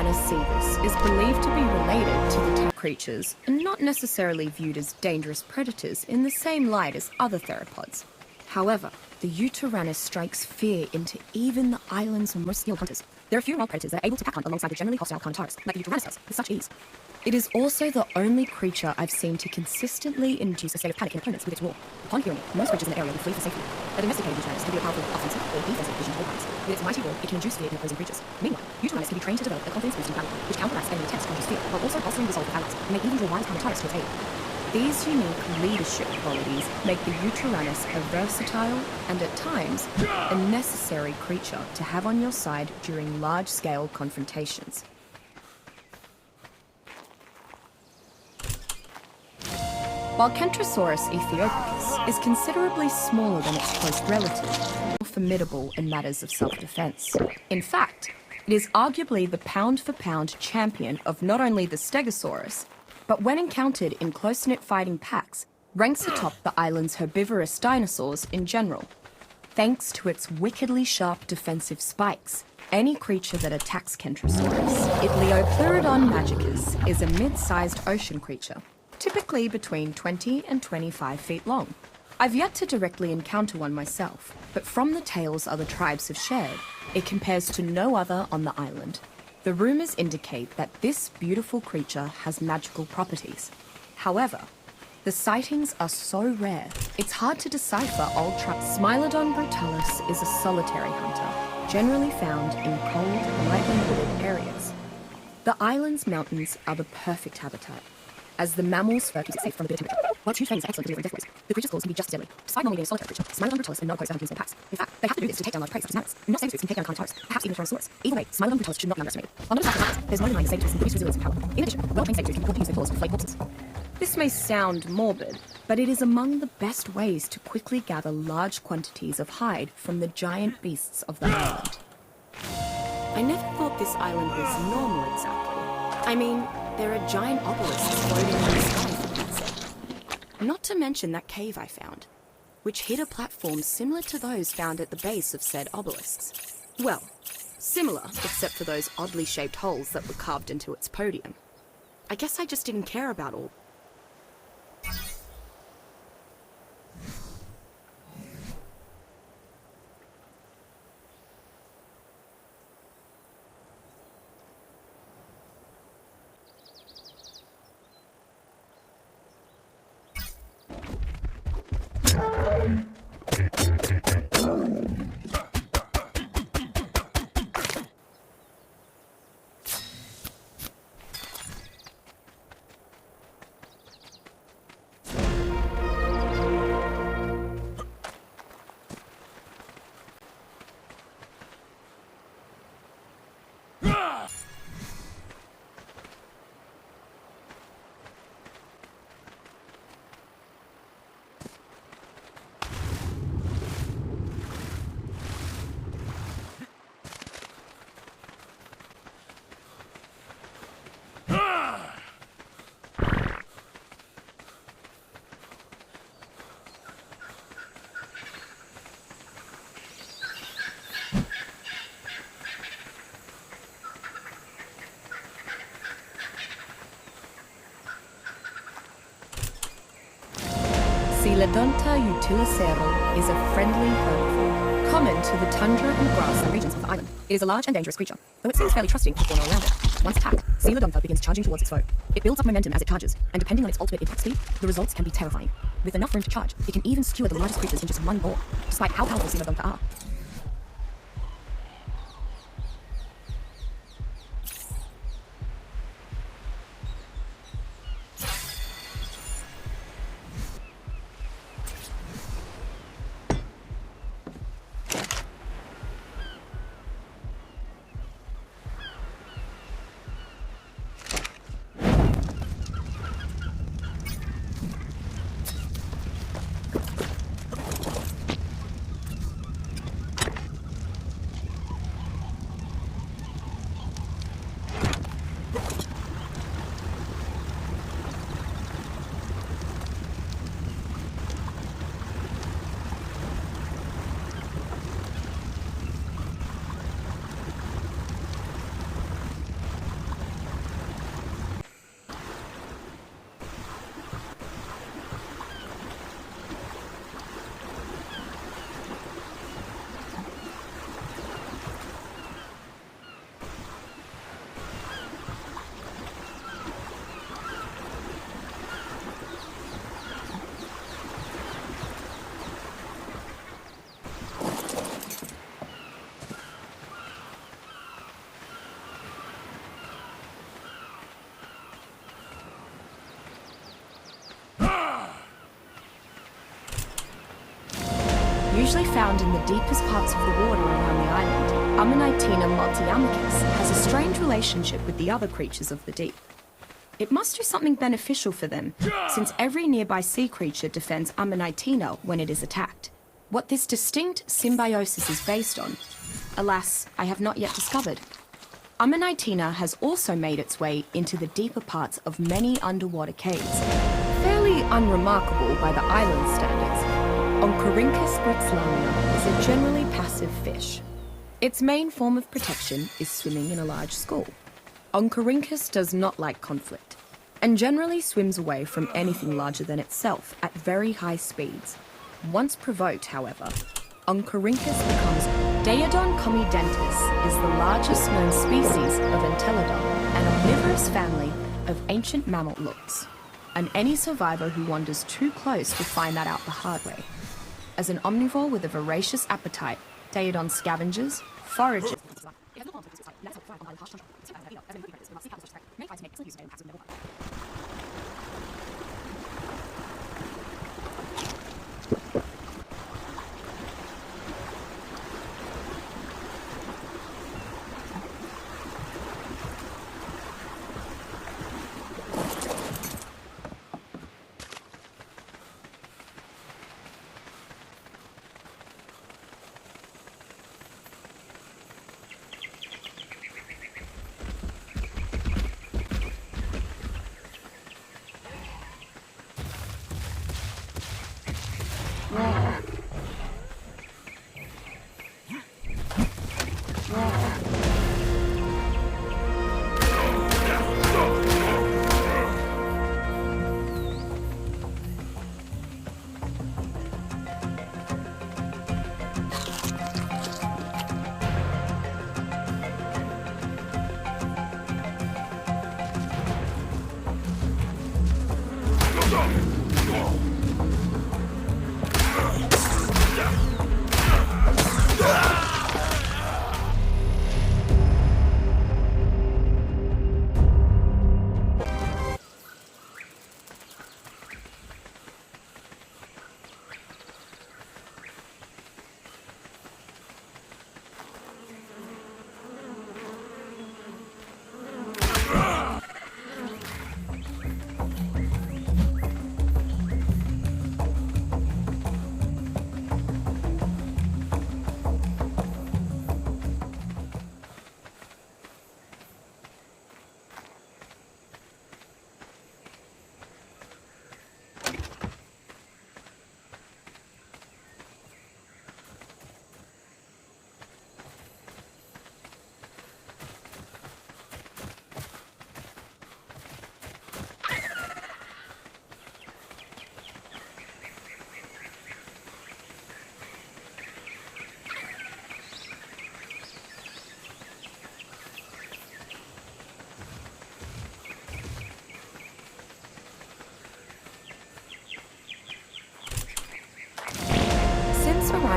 Uranus cebus is believed to be related to the creatures and not necessarily viewed as dangerous predators in the same light as other theropods. However, the Uranus strikes fear into even the island's most skilled hunters. There are few wild predators that are able to pack hunt alongside the generally hostile Carnivores, like the Uranus does, with such ease. It is also the only creature I've seen to consistently induce a state of panic in opponents with its roar. Upon hearing it, most creatures in the area will flee for safety. A domesticated Uranus can be a powerful offensive or defensive vision to all parties. With its mighty roar, it can induce fear in opposing creatures. Meanwhile, Uranus can be trained to develop a confidence-boosting power, which counteracts enemy attempts to induce fear, while also bolstering resolve of allies, and may even draw wild Carnivores to its aid. These unique leadership qualities make the Uranus a versatile and, at times, a necessary creature to have on your side during large-scale confrontations. While Kentrosaurus aethiopicus is considerably smaller than its close relative, more formidable in matters of self-defense. In fact, it is arguably the pound-for-pound champion of not only the Stegosaurus, but when encountered in close-knit fighting packs, ranks atop the island's herbivorous dinosaurs in general. Thanks to its wickedly sharp defensive spikes, any creature that attacks Kentrosaurus, Itliopleurodon magicus, is a mid-sized ocean creature, typically between 20 and 25 feet long. I've yet to directly encounter one myself, but from the tales other tribes have shared, it compares to no other on the island. The rumors indicate that this beautiful creature has magical properties. However, the sightings are so rare, it's hard to decipher old Smilodon brutalis is a solitary hunter, generally found in cold, lightly wooded areas. The island's mountains are the perfect habitat, as the mammal's fur keeps it safe from the bitter temperature. While its huge fangs are excellent for delivering death blows, the creature's claws can be just as deadly. Despite normally being a solitary creature, Smilodon brutalis are not opposed to hunting in small packs. In fact, they have to do this to take down large prey such as mammoths. Not saber-tooths can take down Carnivores, perhaps even Tyrannosaurus. Either way, Smilodon brutalis should not be underestimated. On the other side, there's no denying the saber-tooth's increased resilience and power. In addition, well-trained saber-tooths can quickly use their claws to flay corpses. This may sound morbid, but it is among the best ways to quickly gather large quantities of hide from the giant beasts of the island. I never thought this island was normal exactly. I mean, there are giant obelisks floating in the sky for Pete's sake. Not to mention that cave I found, which hid a platform similar to those found at the base of said obelisks. Well, similar, except for those oddly shaped holes that were carved into its podium. I guess I just didn't care about all. Coelodonta utilicero is a friendly herbivore, common to the tundra and grassland regions of the island. It is a large and dangerous creature, though it seems fairly trusting to the fauna around it. Once attacked, Coelodonta begins charging towards its foe. It builds up momentum as it charges, and depending on its ultimate impact speed, the results can be terrifying. With enough room to charge, it can even skewer the largest creatures in just one bore, despite how powerful Coelodonta are. Usually found in the deepest parts of the water around the island, Ammonitena multiamicus has a strange relationship with the other creatures of the deep. It must do something beneficial for them, since every nearby sea creature defends Ammonitena when it is attacked. What this distinct symbiosis is based on, alas, I have not yet discovered. Ammonitena has also made its way into the deeper parts of many underwater caves, fairly unremarkable by the island standards. Oncorhynchus gritzlamia is a generally passive fish. Its main form of protection is swimming in a large school. Oncorhynchus does not like conflict, and generally swims away from anything larger than itself at very high speeds. Once provoked, however, Oncorhynchus becomes Daeodon comidentis is the largest known species of entelodon, an omnivorous family of ancient mammal looks. And any survivor who wanders too close will find that out the hard way. As an omnivore with a voracious appetite, Daeodon scavenges, forages,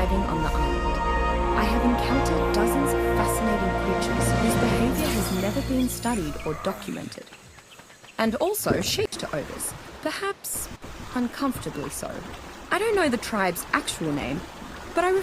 arriving on the island, I have encountered dozens of fascinating creatures whose behavior has never been studied or documented. And also sheep to ogres, perhaps uncomfortably so. I don't know the tribe's actual name, but I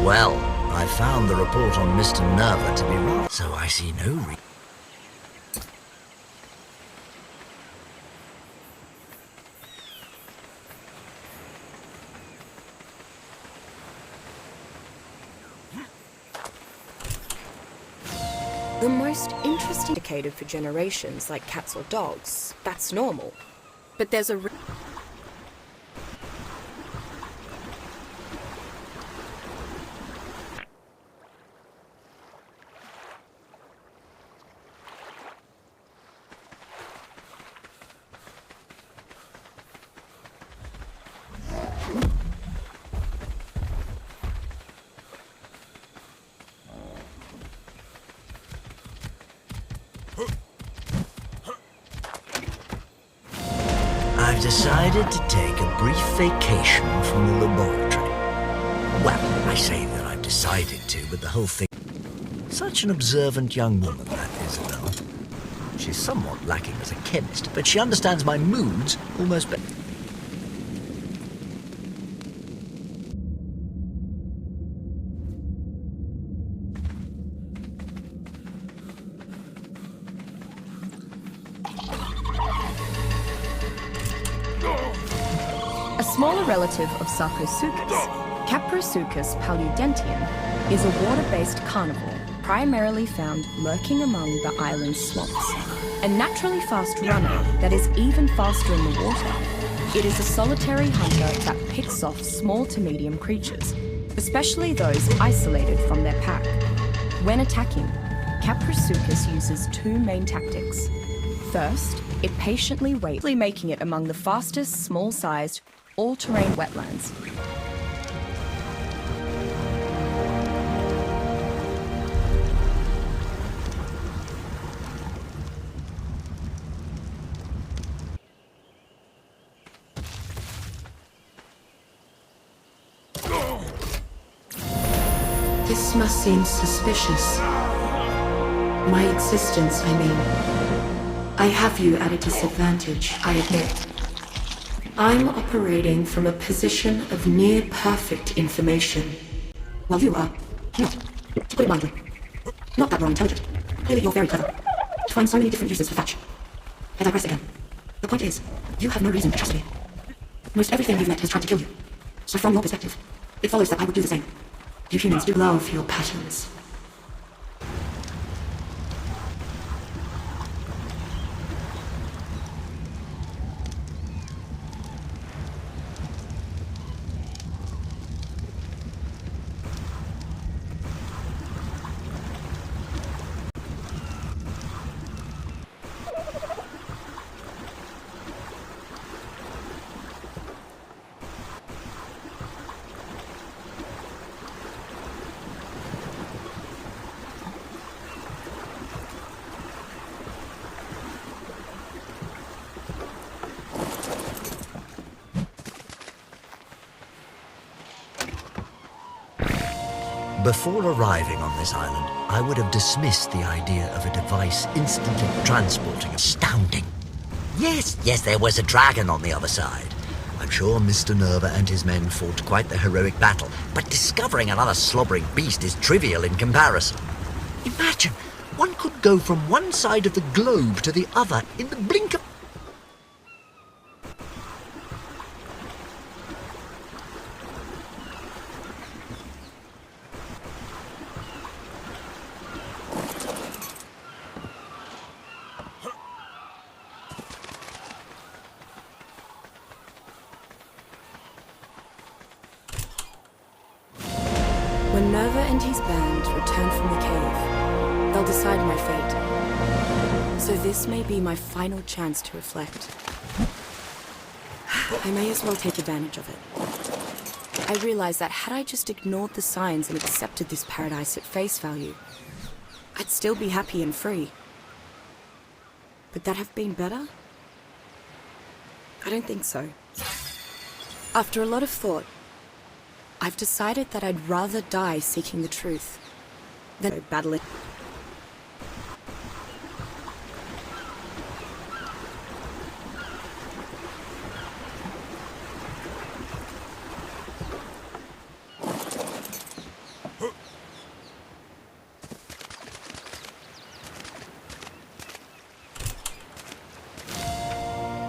Well, I found the report on Mr. Nerva to be wrong, so I see no reason. The most interesting indicator for generations, like cats or dogs, that's normal. But there's a... I've decided to take a brief vacation from the laboratory. Well, I say that I've decided to, but the whole thing... Such an observant young woman, that Isabel. She's somewhat lacking as a chemist, but she understands my moods almost better. A smaller relative of Sarcosuchus, Caprosuchus paludentium, is a water-based carnivore primarily found lurking among the island's swamps. A naturally fast runner that is even faster in the water, it is a solitary hunter that picks off small to medium creatures, especially those isolated from their pack. When attacking, Caprosuchus uses two main tactics. First, it patiently waits, making it among the fastest, small-sized, all-terrain wetlands. This must seem suspicious. My existence, I mean. I have you at a disadvantage, I admit. I'm operating from a position of near-perfect information, while you are not, to put it mildly, not that raw intelligent. Clearly you're very clever, to find so many different uses for Thatch. I digress again. The point is, you have no reason to trust me. Most everything you've met has tried to kill you. So from your perspective, it follows that I would do the same. You humans do love your patterns. Before arriving on this island, I would have dismissed the idea of a device instantly transporting. Astounding. Yes, there was a dragon on the other side. I'm sure Mr. Nerva and his men fought quite the heroic battle, but discovering another slobbering beast is trivial in comparison. Imagine, one could go from one side of the globe to the other in the blink of... When Nerva and his band return from the cave, they'll decide my fate. So this may be my final chance to reflect. I may as well take advantage of it. I realize that had I just ignored the signs and accepted this paradise at face value, I'd still be happy and free. Would that have been better? I don't think so. After a lot of thought, I've decided that I'd rather die seeking the truth than battling.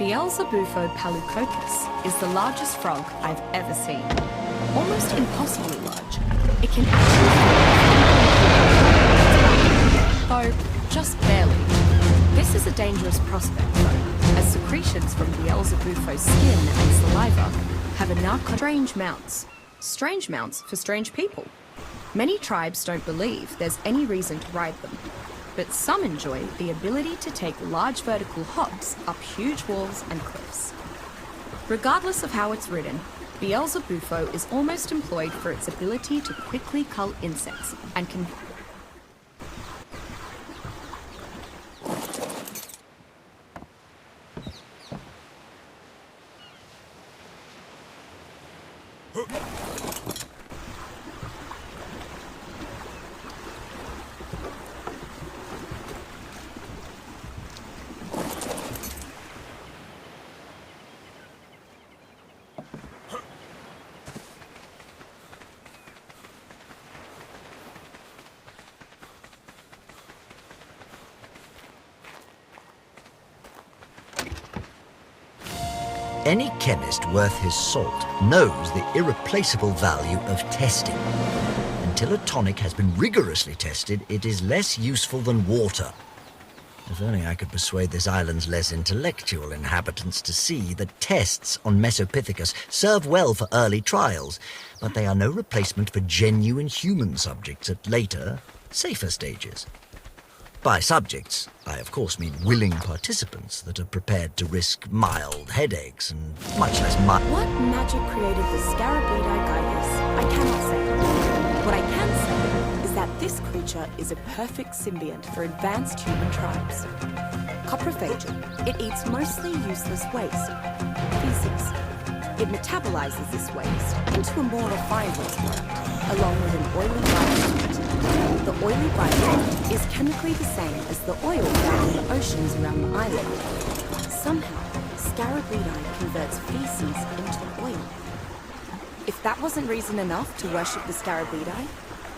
Beelzebufo paludocus is the largest frog I've ever seen. Almost impossibly large. It can actually, though just barely. This is a dangerous prospect though, as secretions from Beelzebufo's skin and saliva have a strange mounts. Strange mounts for strange people. Many tribes don't believe there's any reason to ride them, but some enjoy the ability to take large vertical hops up huge walls and cliffs. Regardless of how it's ridden, Beelzebufo is almost employed for its ability to quickly cull insects and can Any chemist worth his salt knows the irreplaceable value of testing. Until a tonic has been rigorously tested, it is less useful than water. If only I could persuade this island's less intellectual inhabitants to see that tests on Mesopithecus serve well for early trials, but they are no replacement for genuine human subjects at later, safer stages. By subjects, I of course mean willing participants that are prepared to risk mild headaches and much less What magic created the Scarabeidai Gygus? I cannot say. What I can say is that this creature is a perfect symbiont for advanced human tribes. Coprophagic, it eats mostly useless waste, feces. It metabolizes this waste into a more refined waste product, along with an oily byproduct. The oily byproduct is chemically the same as the oil found in the oceans around the island. Somehow, Scarabeidai converts feces into oil. If that wasn't reason enough to worship the Scarabeidai,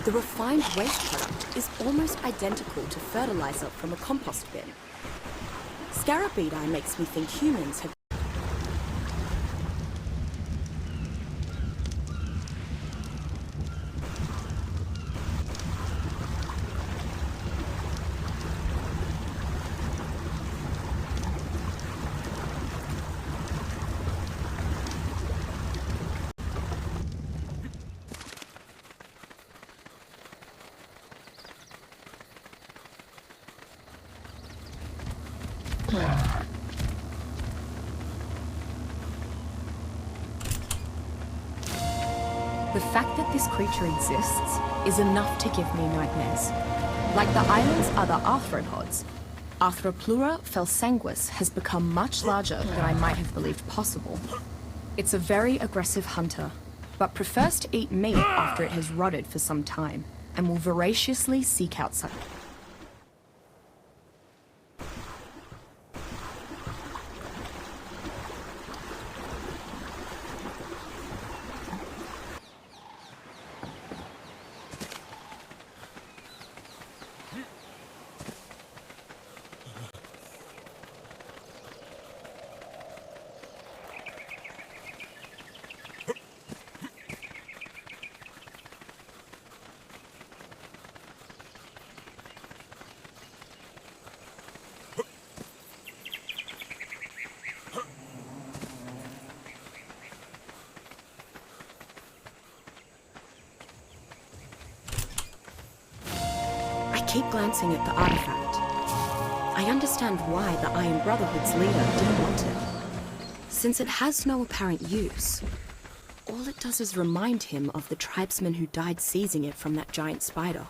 the refined waste product is almost identical to fertilizer from a compost bin. Scarabeidai makes me think humans have The fact that this creature exists is enough to give me nightmares. Like the island's other arthropods, Arthropleura felsanguis has become much larger than I might have believed possible. It's a very aggressive hunter, but prefers to eat meat after it has rotted for some time, and will voraciously seek out such. I keep glancing at the artifact. I understand why the Iron Brotherhood's leader didn't want it. Since it has no apparent use, all it does is remind him of the tribesmen who died seizing it from that giant spider.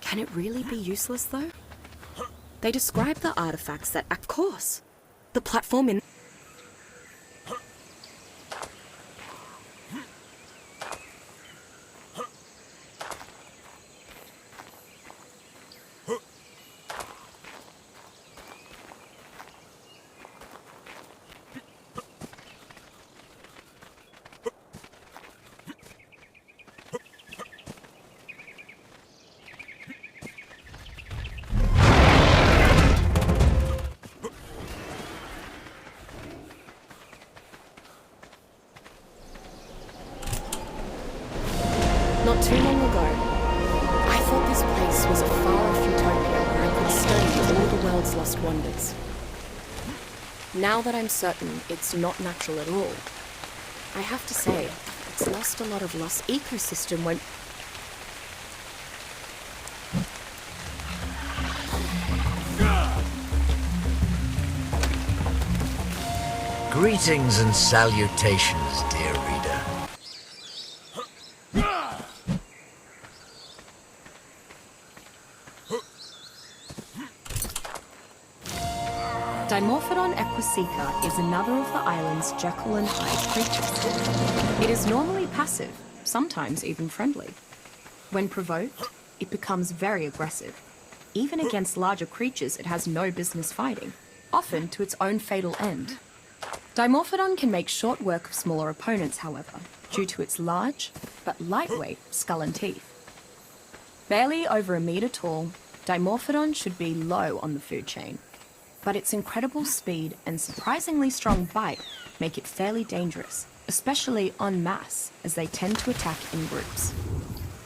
Can it really be useless, though? They describe the artifacts that, of course, the platform in... Not too long ago, I thought this place was a far-off utopia where I could study all the world's lost wonders. Now that I'm certain it's not natural at all, I have to say, it's lost a lot of lost ecosystem when... Greetings and salutations, dear reader. Dimorphodon equiseca is another of the island's Jekyll and Hyde creatures. It is normally passive, sometimes even friendly. When provoked, it becomes very aggressive. Even against larger creatures it has no business fighting, often to its own fatal end. Dimorphodon can make short work of smaller opponents, however, due to its large, but lightweight, skull and teeth. Barely over a metre tall, Dimorphodon should be low on the food chain, but its incredible speed and surprisingly strong bite make it fairly dangerous, especially en masse, as they tend to attack in groups.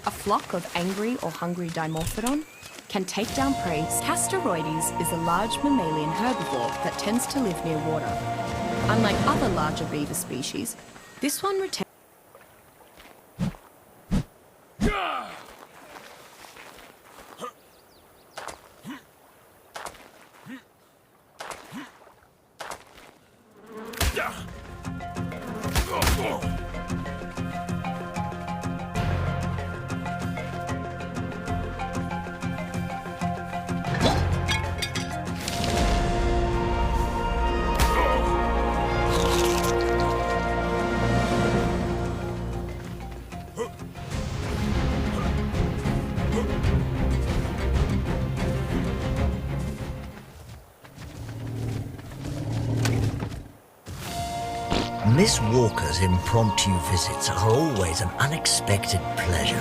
A flock of angry or hungry Dimorphodon can take down prey. Castaroides is a large mammalian herbivore that tends to live near water. Unlike other larger beaver species, this one retains Miss Walker's impromptu visits are always an unexpected pleasure.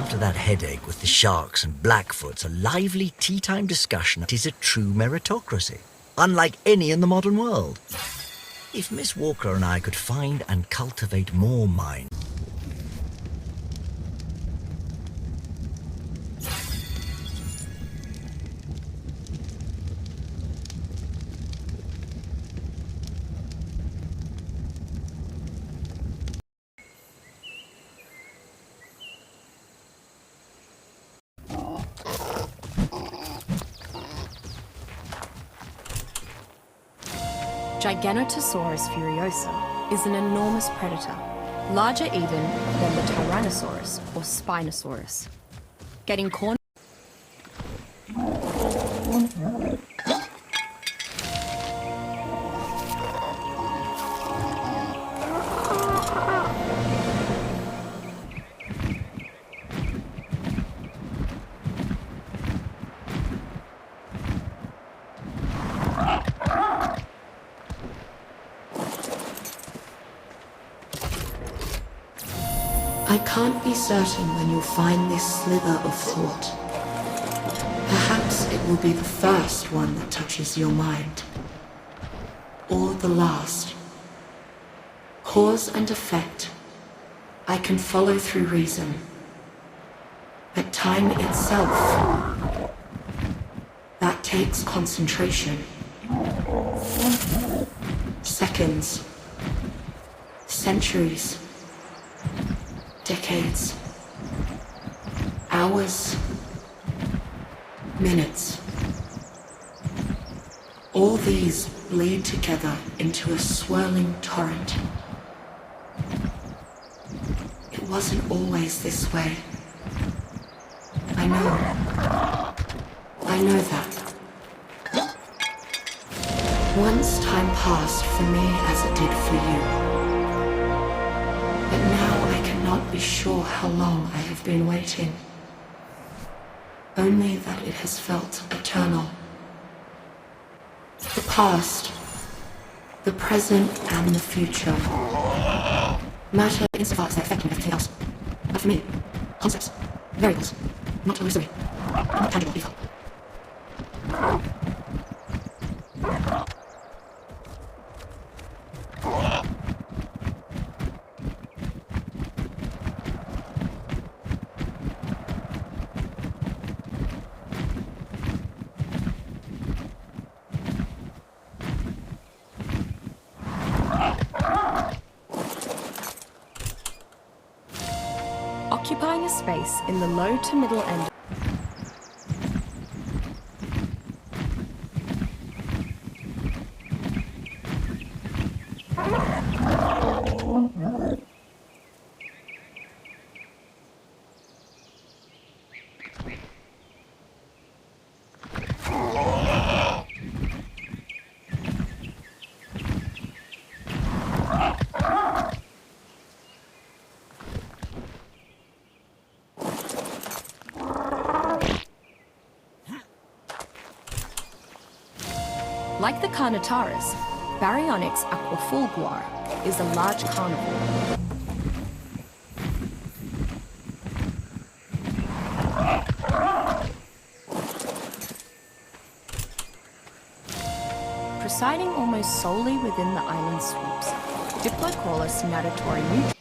After that headache with the sharks and Blackfoots, a lively tea-time discussion is a true meritocracy, unlike any in the modern world. If Miss Walker and I could find and cultivate more minds... Giganotosaurus furiosa is an enormous predator, larger even than the Tyrannosaurus or Spinosaurus. Getting cornered I can't be certain when you'll find this slither of thought. Perhaps it will be the first one that touches your mind. Or the last. Cause and effect. I can follow through reason. But time itself, that takes concentration. Seconds. Centuries. Decades, hours, minutes. All these bleed together into a swirling torrent. It wasn't always this way. I know that. Once time passed for me as it did for you. But now I cannot be sure how long I have been waiting. Only that it has felt eternal. The past, the present and the future. Matter insofar as they affect everything else. But for me, concepts, variables, not illusory, not tangible either. occupying a space in the low to middle end. Like the Carnotaurus, Baryonyx aquafulguar is a large carnivore. Presiding almost solely within the island swamps, Diplocaulus natatori